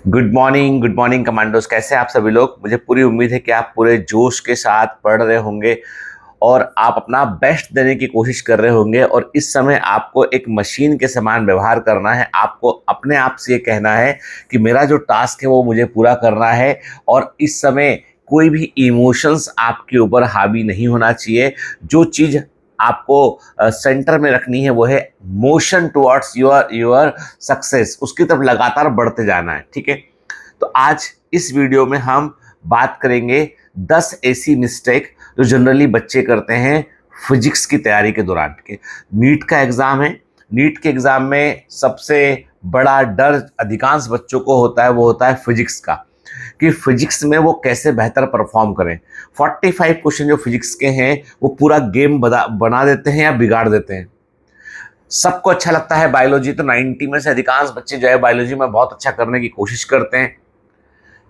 Good morning commandos. कैसे हैं आप सभी लोग। मुझे पूरी उम्मीद है कि आप पूरे जोश के साथ पढ़ रहे होंगे और आप अपना बेस्ट देने की कोशिश कर रहे होंगे। और इस समय आपको एक मशीन के समान व्यवहार करना है। आपको अपने आप से ये कहना है कि मेरा जो टास्क है वो मुझे पूरा करना है। और इस समय कोई भी इमोशंस आपके ऊपर हावी नहीं होना चाहिए। जो चीज़ आपको सेंटर में रखनी है वो है motion towards your your success. उसकी तरफ लगातार बढ़ते जाना है। ठीक है, तो आज इस वीडियो में हम बात करेंगे 10 ऐसी मिस्टेक जो जनरली बच्चे करते हैं फिजिक्स की तैयारी के दौरान। के नीट का एग्जाम है। नीट के एग्जाम में सबसे बड़ा डर अधिकांश बच्चों को होता है, वो होता है फिजिक्स का, कि फिजिक्स में वो कैसे बेहतर परफॉर्म करें। 45 क्वेश्चन जो फिजिक्स के हैं वो पूरा गेम बना देते हैं या बिगाड़ देते हैं। सबको अच्छा लगता है बायोलॉजी, तो 90 में से अधिकांश बच्चे जो है बायोलॉजी में बहुत अच्छा करने की कोशिश करते हैं।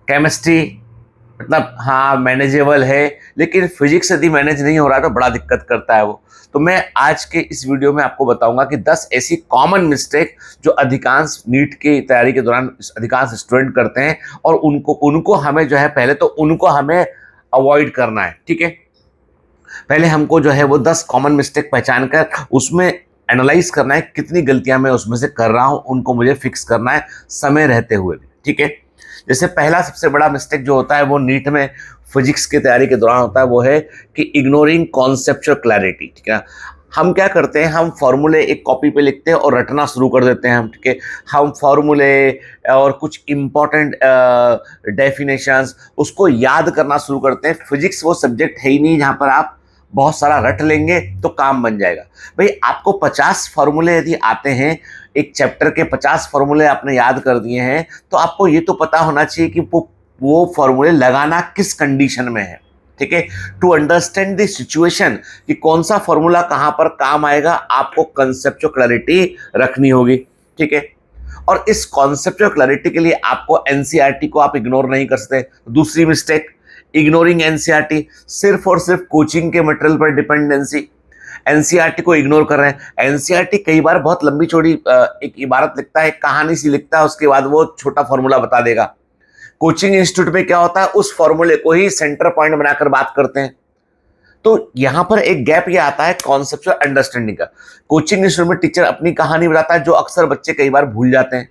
केमिस्ट्री मतलब हाँ मैनेजेबल है, लेकिन फिजिक्स यदि मैनेज नहीं हो रहा तो बड़ा दिक्कत करता है वो। तो मैं आज के इस वीडियो में आपको बताऊंगा कि 10 ऐसी कॉमन मिस्टेक जो अधिकांश नीट की तैयारी के दौरान अधिकांश स्टूडेंट करते हैं, और उनको उनको हमें जो है पहले तो उनको हमें अवॉइड करना है। ठीक है, पहले हमको जो है वो 10 कॉमन मिस्टेक पहचान कर उसमें एनालाइज करना है कितनी गलतियां मैं उसमें से कर रहा हूं, उनको मुझे फिक्स करना है समय रहते हुए भी। ठीक है, जैसे पहला सबसे बड़ा मिस्टेक जो होता है वो नीट में फिजिक्स की तैयारी के दौरान होता है, वो है कि इग्नोरिंग कॉन्सेप्चुअल क्लैरिटी। ठीक है, हम क्या करते हैं, हम फॉर्मूले एक कॉपी पे लिखते हैं और रटना शुरू कर देते हैं। हम ठीक है, हम फॉर्मूले और कुछ इंपॉर्टेंट डेफिनेशंस उसको याद करना शुरू करते हैं। फिजिक्स वो सब्जेक्ट है ही नहीं जहाँ पर आप बहुत सारा रट लेंगे तो काम बन जाएगा। भाई आपको 50 फॉर्मूले यदि आते हैं, एक चैप्टर के 50 फॉर्मूले आपने याद कर दिए हैं, तो आपको ये तो पता होना चाहिए कि वो फॉर्मूले लगाना किस कंडीशन में है। ठीक है, टू अंडरस्टैंड द सिचुएशन कि कौन सा फॉर्मूला कहां पर काम आएगा, आपको कंसेप्चुअल क्लैरिटी रखनी होगी। ठीक है, और इस कॉन्सेप्चुअल क्लैरिटी के लिए आपको एनसीईआरटी को आप इग्नोर नहीं कर सकते। दूसरी मिस्टेक, इग्नोरिंग एनसीईआरटी, सिर्फ और सिर्फ कोचिंग के मटेरियल पर डिपेंडेंसी। एनसीईआरटी को इग्नोर कर रहे हैं। एनसीईआरटी कई बार बहुत लंबी चौड़ी एक इबारत लिखता है, कहानी सी लिखता है, उसके बाद वो छोटा फॉर्मूला बता देगा। कोचिंग इंस्टीट्यूट में क्या होता है, उस फॉर्मूले को ही सेंटर पॉइंट बनाकर बात करते हैं। तो यहां पर एक गैप ये आता है कॉन्सेप्चुअल अंडरस्टैंडिंग का। कोचिंग इंस्टीट्यूट में टीचर अपनी कहानी बताता है जो अक्सर बच्चे कई बार भूल जाते हैं।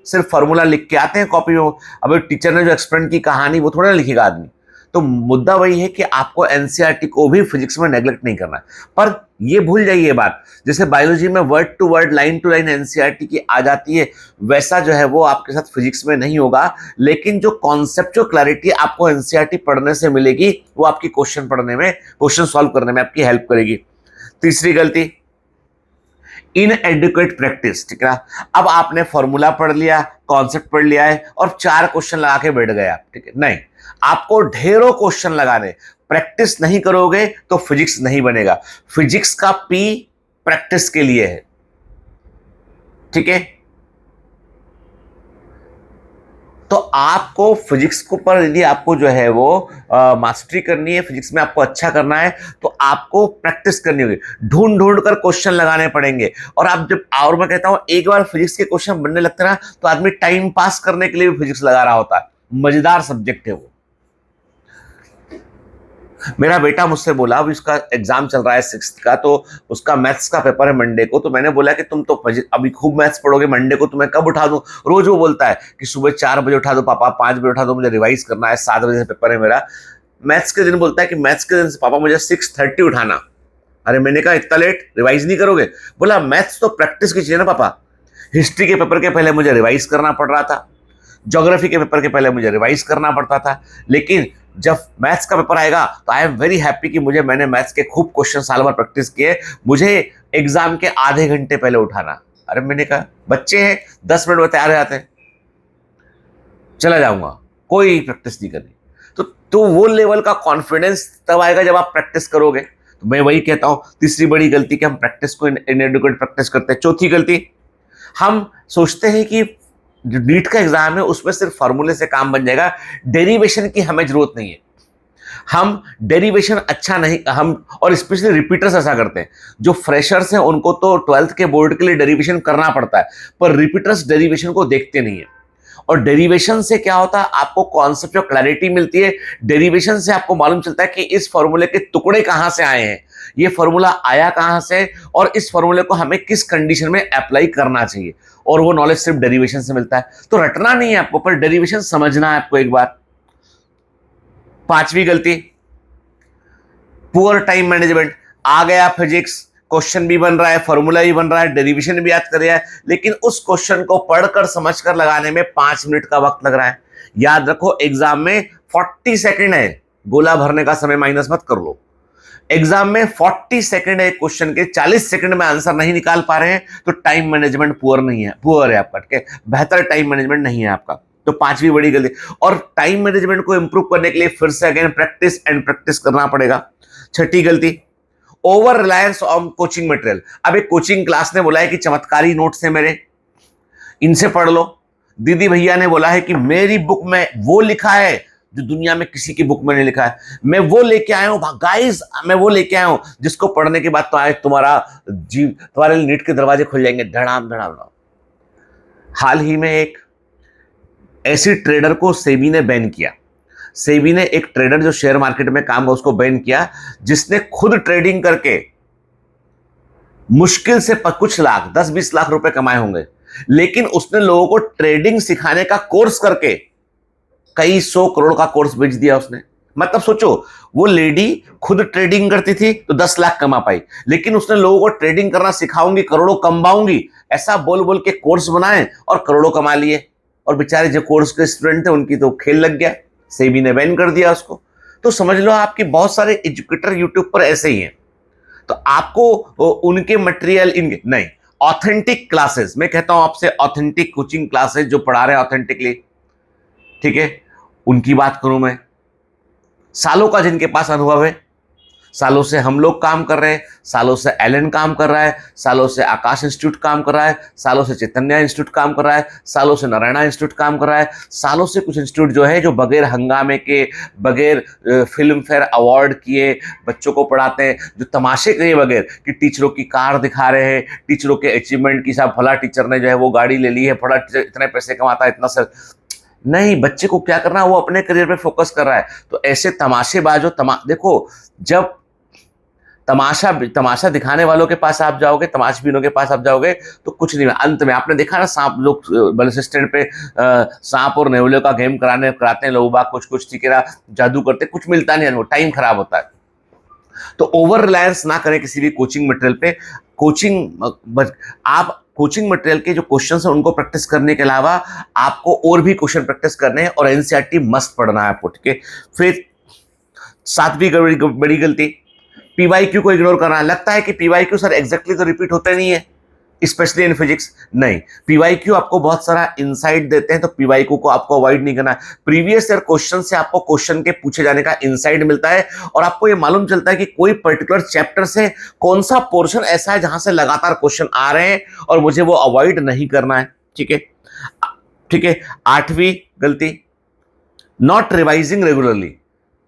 सिर्फ फॉर्मूला लिख के आते हैं कॉपी में। अब टीचर ने जो एक्सप्लेन की कहानी वो थोड़ा ना लिखेगा आदमी। तो मुद्दा वही है कि आपको एनसीईआरटी को भी फिजिक्स में नेग्लेक्ट नहीं करना है। पर ये भूल जाइए बात, जैसे बायोलॉजी में word to word line to line NCERT की आ जाती है, वैसा जो है वो आपके साथ फिजिक्स में नहीं होगा। लेकिन जो कॉन्सेप्चुअल क्लैरिटी आपको एनसीईआरटी पढ़ने से मिलेगी वो आपकी क्वेश्चन पढ़ने में, क्वेश्चन सॉल्व करने में आपकी हेल्प करेगी। तीसरी गलती, इनएडुकेट प्रैक्टिस। ठीक है, अब आपने फॉर्मूला पढ़ लिया, कॉन्सेप्ट पढ़ लिया है और 4 क्वेश्चन लगा के बैठ गए आप। ठीक है, नहीं, आपको ढेरों क्वेश्चन लगाने। प्रैक्टिस नहीं करोगे तो फिजिक्स नहीं बनेगा। फिजिक्स का पी प्रैक्टिस के लिए है। ठीक है, तो आपको फिजिक्स को पर यदि आपको जो है वो मास्टरी करनी है, फिजिक्स में आपको अच्छा करना है, तो आपको प्रैक्टिस करनी होगी। ढूंढ ढूंढ कर क्वेश्चन लगाने पड़ेंगे। और आप जब, और मैं कहता हूं एक बार फिजिक्स के क्वेश्चन बनने लगते ना, तो आदमी टाइम पास करने के लिए भी फिजिक्स लगा रहा होता है। मजेदार सब्जेक्ट है वो। मेरा बेटा मुझसे बोला, अब इसका एग्जाम चल रहा है 6th का, तो उसका मैथ्स का पेपर है मंडे को। तो मैंने बोला कि तुम तो अभी खूब मैथ्स पढ़ोगे, मंडे को तुम्हें कब उठा दूं। रोज वो बोलता है कि सुबह 4 बजे उठा दो पापा, 5 बजे उठा दो, मुझे रिवाइज करना है, 7 बजे से पेपर है मेरा। मैथ्स के दिन बोलता है कि मैथ्स के दिन से पापा मुझे 6:30 उठाना। अरे मैंने कहा इतना लेट रिवाइज नहीं करोगे। बोला मैथ्स तो प्रैक्टिस की चीज है ना पापा। हिस्ट्री के पेपर के पहले मुझे रिवाइज करना पड़ रहा था, ज्योग्राफी के पेपर के पहले मुझे रिवाइज करना पड़ता था, लेकिन जब मैथ्स का पेपर आएगा तो आई एम वेरी हैप्पी कि मैंने मैथ्स के खूब क्वेश्चन साल भर प्रैक्टिस किए, मुझे एग्जाम के आधे घंटे पहले उठाना। अरे मैंने कहा बच्चे हैं, 10 मिनट में तैयार हो जाते हैं, चला जाऊंगा, कोई प्रैक्टिस नहीं करनी। तो वो लेवल का कॉन्फिडेंस तब आएगा जब आप प्रैक्टिस करोगे। तो मैं वही कहता हूं, तीसरी बड़ी गलती कि हम प्रैक्टिस को इनएडुकेट प्रैक्टिस करते हैं। चौथी गलती, हम सोचते हैं कि जो नीट का एग्जाम है उसमें सिर्फ फॉर्मूले से काम बन जाएगा, डेरिवेशन की हमें जरूरत नहीं है। हम डेरिवेशन अच्छा नहीं, हम और स्पेशली रिपीटर्स ऐसा करते हैं। जो फ्रेशर्स हैं उनको तो 12th के बोर्ड के लिए डेरिवेशन करना पड़ता है, पर रिपीटर्स डेरिवेशन को देखते नहीं है। और डेरिवेशन से क्या होता है, आपको कॉन्सेप्ट ऑफ क्लैरिटी मिलती है। डेरिवेशन से आपको मालूम चलता है कि इस फॉर्मूले के टुकड़े कहां से आए हैं, ये फॉर्मूला आया कहां से, और इस फॉर्मूले को हमें किस कंडीशन में अप्लाई करना चाहिए, और वो नॉलेज सिर्फ डेरिवेशन से मिलता है। तो रटना नहीं है आपको, पर डेरिवेशन समझना है आपको एक बार। पांचवी गलती, पुअर टाइम मैनेजमेंट। आ गया फिजिक्स, क्वेश्चन भी बन रहा है, फॉर्मूला भी बन रहा है, डेरिवेशन भी याद कर रहा है, लेकिन उस क्वेश्चन को पढ़कर समझकर लगाने में 5 मिनट का वक्त लग रहा है। याद रखो, एग्जाम में 40 सेकंड है, गोला भरने का समय माइनस मत कर लो। एग्जाम में 40 सेकंड है क्वेश्चन के, 40 सेकंड में आंसर नहीं निकाल पा रहे हैं तो टाइम मैनेजमेंट पुअर नहीं है, पुअर है आपका, ठीक है, बेहतर टाइम मैनेजमेंट नहीं है आपका। तो पांचवी बड़ी गलती। और टाइम मैनेजमेंट को इंप्रूव करने के लिए फिर से अगेन प्रैक्टिस एंड प्रैक्टिस करना पड़ेगा। छठी गलती, over reliance on coaching material. अब एक कोचिंग क्लास ने बोला है कि चमत्कारी नोट्स है मेरे, इनसे पढ़ लो। दीदी भैया ने बोला है कि मेरी बुक में वो लिखा है जो दुनिया में किसी की बुक में नहीं लिखा है, मैं वो लेके आया हूं गाइस, मैं वो लेके आया हूं जिसको पढ़ने के बाद तो आए तुम्हारे नीट के दरवाजे खुल जाएंगे धड़ाम धड़ाम। हाल ही में एक ऐसी ट्रेडर को सेबी ने बैन किया। सेबी ने एक ट्रेडर जो शेयर मार्केट में काम है उसको बैन किया, जिसने खुद ट्रेडिंग करके मुश्किल से कुछ लाख 10-20 लाख रुपए कमाए होंगे, लेकिन उसने लोगों को ट्रेडिंग सिखाने का कोर्स करके कई 100 करोड़ का कोर्स बेच दिया उसने। मतलब सोचो, वो लेडी खुद ट्रेडिंग करती थी तो 10 लाख कमा पाई, लेकिन उसने लोगों को ट्रेडिंग करना सिखाऊंगी, करोड़ों कमाऊंगी, ऐसा बोल बोल के कोर्स बनाए और करोड़ों कमा लिए। और बेचारे जो कोर्स के स्टूडेंट थे उनकी तो खेल लग गया, सेबी ने बैन कर दिया उसको। तो समझ लो आपके बहुत सारे एजुकेटर यूट्यूब पर ऐसे ही हैं। तो आपको उनके मटेरियल इनके नहीं, ऑथेंटिक क्लासेस, मैं कहता हूं आपसे ऑथेंटिक कोचिंग क्लासेस जो पढ़ा रहे हैं ऑथेंटिकली, ठीक है, उनकी बात करूं मैं। सालों का जिनके पास अनुभव है, सालों से हम लोग काम कर रहे हैं, सालों से एलन काम कर रहा है, सालों से आकाश इंस्टीट्यूट काम कर रहा है, सालों से चैतन्य इंस्टीट्यूट काम कर रहा है, सालों से नारायणा इंस्टीट्यूट काम कर रहा है, सालों से कुछ इंस्टीट्यूट जो है जो बगैर हंगामे के, बगैर फिल्म फेयर अवार्ड किए बच्चों को पढ़ाते हैं, जो तमाशे किए बगैर कि टीचरों की कार दिखा रहे हैं, टीचरों के अचीवमेंट की, साहब फला टीचर ने जो है वो गाड़ी ले ली है, फला टीचर इतने पैसे कमाता है, इतना सर नहीं, बच्चे को क्या करना है, वो अपने करियर पे फोकस कर रहा है। तो ऐसे तमाशेबाजों देखो, जब तमाशा दिखाने वालों के पास आप जाओगे, तमाशबीनों के पास आप जाओगे तो कुछ नहीं। अंत में आपने देखा ना, सांप लोग बस स्टैंड पे सांप और नेवले का गेम कराते हैं लोग बाग, कुछ ठीक है, जादू करते, कुछ मिलता नहीं है, वो टाइम खराब होता है। तो ओवर रिलायंस ना करें किसी भी कोचिंग मटेरियल पे। आप कोचिंग मटेरियल के जो क्वेश्चंस हैं उनको प्रैक्टिस करने के अलावा आपको और भी क्वेश्चन प्रैक्टिस करने हैं, और एनसीईआरटी मस्त पढ़ना है आपको, ठीक है। फिर सातवीं बड़ी गलती, पीवाईक्यू को इग्नोर करना। लगता है कि पीवाईक्यू सर एग्जैक्टली तो रिपीट होते नहीं है, स्पेशली इन फिजिक्स। नहीं, पीवाईक्यू आपको बहुत सारा इनसाइट देते हैं, तो पीवाईक्यू को आपको अवॉइड नहीं करना है। प्रीवियस ईयर क्वेश्चन से आपको क्वेश्चन के पूछे जाने का इनसाइट मिलता है, और आपको ये मालूम चलता है कि कोई पर्टिकुलर चैप्टर से कौन सा पोर्शन ऐसा है जहां से लगातार क्वेश्चन आ रहे हैं और मुझे वो अवॉइड नहीं करना है, ठीक है, ठीक है। आठवीं गलती, not revising regularly.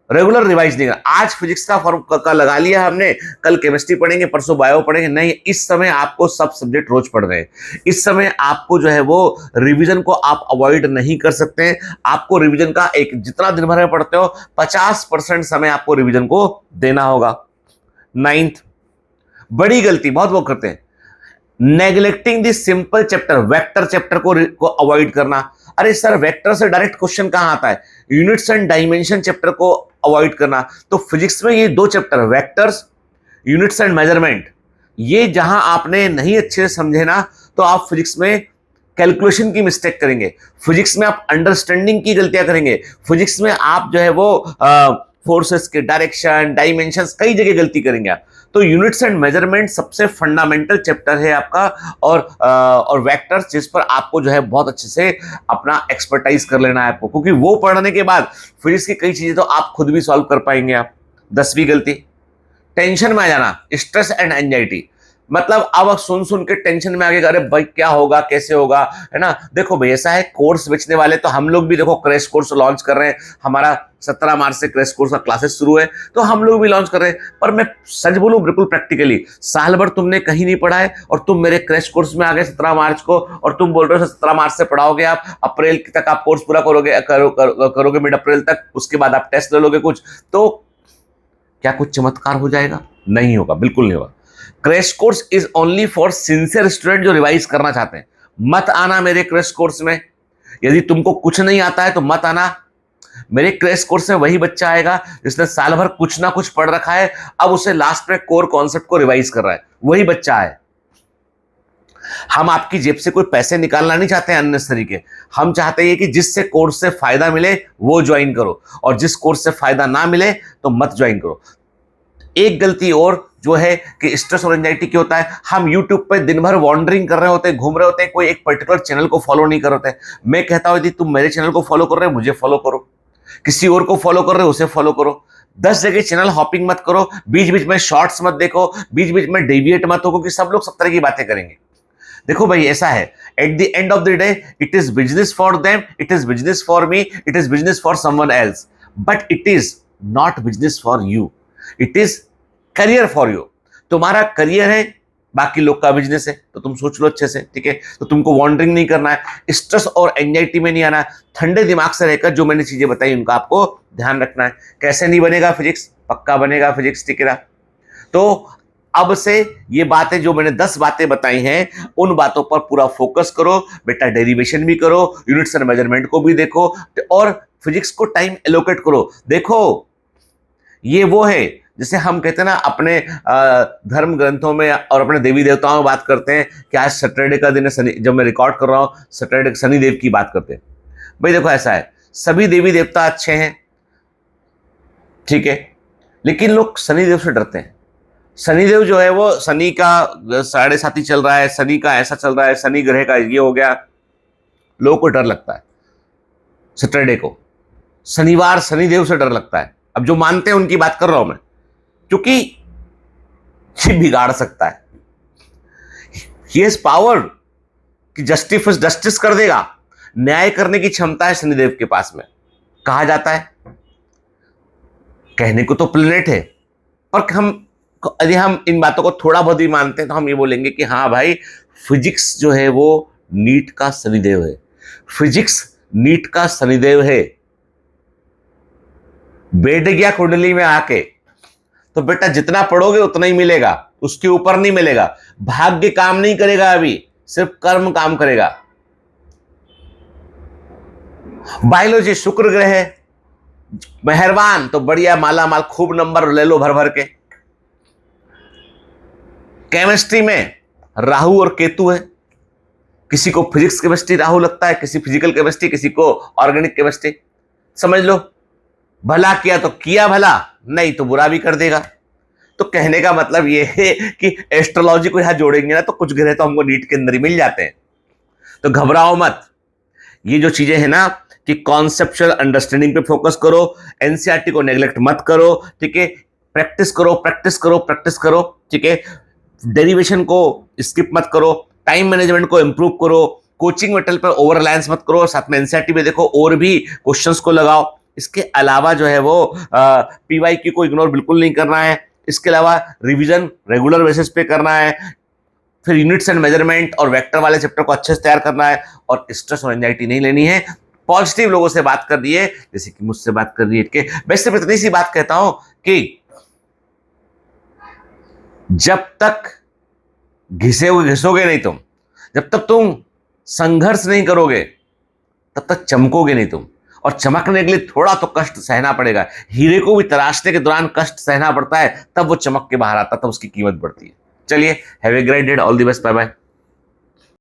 Regular revise नहीं करना। आज फिजिक्स का फॉर्म का लगा लिया हमने, कल केमिस्ट्री पढ़ेंगे, परसों बायो पढ़ेंगे, नहीं। इस समय आपको सब सब्जेक्ट रोज पढ़ रहे हैं। इस समय आपको जो है वो रिवीजन को आप अवॉइड नहीं कर सकते हैं। आपको रिवीजन का एक जितना दिन भर में पढ़ते हो 50% समय आपको रिवीजन को देना होगा। 9th बड़ी गलती बहुत लोग करते हैं, neglecting the simple chapter, vector chapter को अवॉइड करना। अरे सर, वेक्टर से डायरेक्ट क्वेश्चन कहां आता है? यूनिट्स एंड डायमेंशन चैप्टर को अवॉइड करना। तो फिजिक्स में ये 2 chapter, vectors, units and measurement, ये जहां आपने नहीं अच्छे से समझे ना, तो आप फिजिक्स में कैलकुलेशन की मिस्टेक करेंगे, फिजिक्स में आप अंडरस्टैंडिंग की गलतियां करेंगे, फिजिक्स में आप जो है वो फोर्सेस के डायरेक्शन, डायमेंशंस, कई जगह गलती करेंगे आप। तो यूनिट्स एंड मेजरमेंट सबसे फंडामेंटल चैप्टर है आपका, और वेक्टर्स, जिस पर आपको जो है बहुत अच्छे से अपना एक्सपर्टाइज कर लेना है आपको, क्योंकि वो पढ़ने के बाद फिजिक्स की कई चीजें तो आप खुद भी सॉल्व कर पाएंगे आप। 10वीं गलती, टेंशन में आ जाना, स्ट्रेस एंड एंजाइटी। मतलब अब सुन के टेंशन में आ गए, अरे भाई क्या होगा, कैसे होगा, है ना। देखो भाई, ऐसा है, कोर्स बेचने वाले तो हम लोग भी देखो क्रैश कोर्स लॉन्च कर रहे हैं। हमारा 17 मार्च से क्रैश कोर्स का क्लासेस शुरू है, तो हम लोग भी लॉन्च कर रहे हैं। पर मैं सच बोलूं बिल्कुल प्रैक्टिकली, साल भर तुमने कहीं नहीं पढ़ा है और तुम मेरे क्रैश कोर्स में आ गए 17 मार्च को, और तुम बोल रहे हो 17 मार्च से पढ़ाओगे, आप अप्रैल तक आप कोर्स पूरा करोगे मिड अप्रैल तक, उसके बाद आप टेस्ट ले लोगे कुछ, तो क्या कुछ चमत्कार हो जाएगा? नहीं होगा, बिल्कुल नहीं होगा। Crash course is only for sincere student जो रिवाइज करना चाहते हैं। मत आना मेरे क्रैश कोर्स में, यदि तुमको कुछ नहीं आता है तो मत आना। मेरे क्रैश कोर्स में वही बच्चा आएगा जिसने साल भर कुछ ना कुछ पढ़ रखा है, अब उसे लास्ट में कोर कॉन्सेप्ट को रिवाइज कर रहा है, वही बच्चा है। हम आपकी जेब से कोई पैसे निकालना नहीं चाहते हैं अननेसेसरी के, हम चाहते हैं कि जिससे कोर्स से फायदा मिले वो ज्वाइन करो, और जिस कोर्स से फायदा ना मिले तो मत ज्वाइन करो। एक गलती और जो है कि स्ट्रेस और एंजाइटी क्या होता है, हम यूट्यूब पे दिन भर वॉन्डरिंग कर रहे होते हैं, घूम रहे होते हैं, कोई एक पर्टिकुलर चैनल को फॉलो नहीं कर होते। मैं कहता हूं यदि तुम मेरे चैनल को फॉलो कर रहे हो मुझे फॉलो करो, किसी और को फॉलो कर रहे हो उसे फॉलो करो। 10 जगह चैनल हॉपिंग मत करो, बीच बीच में शॉर्ट्स मत देखो, बीच बीच में डेविएट मत हो, क्योंकि सब लोग सब तरह की बातें करेंगे। देखो भाई ऐसा है, at the end of the day it is business for them, it is business for me, it is business for someone else, but it is not business for you, it is career for you. तुम्हारा career है, बाकी लोग का business है, तो तुम सोच लो अच्छे से, ठीक है? तो तुमको वॉन्डरिंग नहीं करना है, स्ट्रेस और एंजाइटी में नहीं आना है, ठंडे दिमाग से रहकर जो मैंने चीजें बताई उनका आपको ध्यान रखना है। कैसे नहीं बनेगा फिजिक्स? पक्का बनेगा फिजिक्स, ठीक है? तो अब से ये बातें जो मैंने 10 बातें बताई हैं उन बातों पर पूरा फोकस करो बेटा, डेरिवेशन भी करो, यूनिट्स एंड मेजरमेंट को भी देखो, और फिजिक्स को टाइम एलोकेट करो। देखो ये वो है जैसे हम कहते हैं ना अपने धर्म ग्रंथों में और अपने देवी देवताओं में बात करते हैं कि आज सैटरडे का दिन है, शनि, जब मैं रिकॉर्ड कर रहा हूं सैटरडे शनिदेव की बात करते हैं। भाई देखो ऐसा है, सभी देवी देवता अच्छे हैं, ठीक है, लेकिन लोग शनिदेव से डरते हैं। शनिदेव जो है वो शनि का 7.5 चल रहा है, शनि का ऐसा चल रहा है, शनि ग्रह का ये हो गया, लोगों को डर लगता है। सैटरडे को शनिवार शनिदेव से डर लगता है। अब जो मानते हैं उनकी बात कर रहा हूं मैं, क्योंकि ये बिगाड़ सकता है, ही हैज पावर कि जस्टिस कर देगा, न्याय करने की क्षमता है शनिदेव के पास में। कहा जाता है, कहने को तो प्लेनेट है, और यदि हम इन बातों को थोड़ा बहुत भी मानते हैं तो हम ये बोलेंगे कि हाँ भाई फिजिक्स जो है वो नीट का शनिदेव है, फिजिक्स नीट का शनिदेव है। बैठ गया कुंडली में आके तो बेटा जितना पढ़ोगे उतना ही मिलेगा, उसके ऊपर नहीं मिलेगा। भाग्य काम नहीं करेगा, अभी सिर्फ कर्म काम करेगा। बायोलॉजी शुक्र ग्रह है, मेहरबान, तो बढ़िया माला माल खूब नंबर ले लो भर भर के। केमिस्ट्री में राहु और केतु है, किसी को फिजिक्स केमिस्ट्री राहु लगता है, किसी फिजिकल केमिस्ट्री, किसी को ऑर्गेनिक केमिस्ट्री। समझ लो, भला किया तो किया भला, नहीं तो बुरा भी कर देगा। तो कहने का मतलब ये है कि एस्ट्रोलॉजी को यहां जोड़ेंगे ना तो कुछ ग्रह तो हमको नीट के अंदर ही मिल जाते हैं। तो घबराओ मत, ये जो चीजें हैं ना कि कॉन्सेप्चुअल अंडरस्टैंडिंग पे फोकस करो, एनसीईआरटी को नेग्लेक्ट मत करो, ठीक है? प्रैक्टिस करो प्रैक्टिस करो प्रैक्टिस करो, ठीक है? डेरिवेशन को स्किप मत करो, टाइम मैनेजमेंट को इंप्रूव करो, कोचिंग मटेरियल पर ओवर रिलायंस मत करो, साथ में एनसीईआरटी में देखो और भी क्वेश्चंस को लगाओ। इसके अलावा जो है वो पीवाईक्यू को इग्नोर बिल्कुल नहीं करना है। इसके अलावा रिवीजन रेगुलर बेसिस पे करना है, फिर यूनिट्स एंड मेजरमेंट और वेक्टर वाले चैप्टर को अच्छे से तैयार करना है, और स्ट्रेस और एंजाइटी नहीं लेनी है। पॉजिटिव लोगों से बात कर रही है, जैसे कि मुझसे बात कर रही है कि वैसे मैं इतनी सी बात कहता हूं कि जब तक घिसोगे नहीं तुम, जब तक तुम संघर्ष नहीं करोगे तब तक चमकोगे नहीं तुम, और चमकने के लिए थोड़ा तो कष्ट सहना पड़ेगा। हीरे को भी तराशने के दौरान कष्ट सहना पड़ता है, तब वो चमक के बाहर आता, तब उसकी कीमत बढ़ती है। चलिए, have a great day, all the best, bye bye.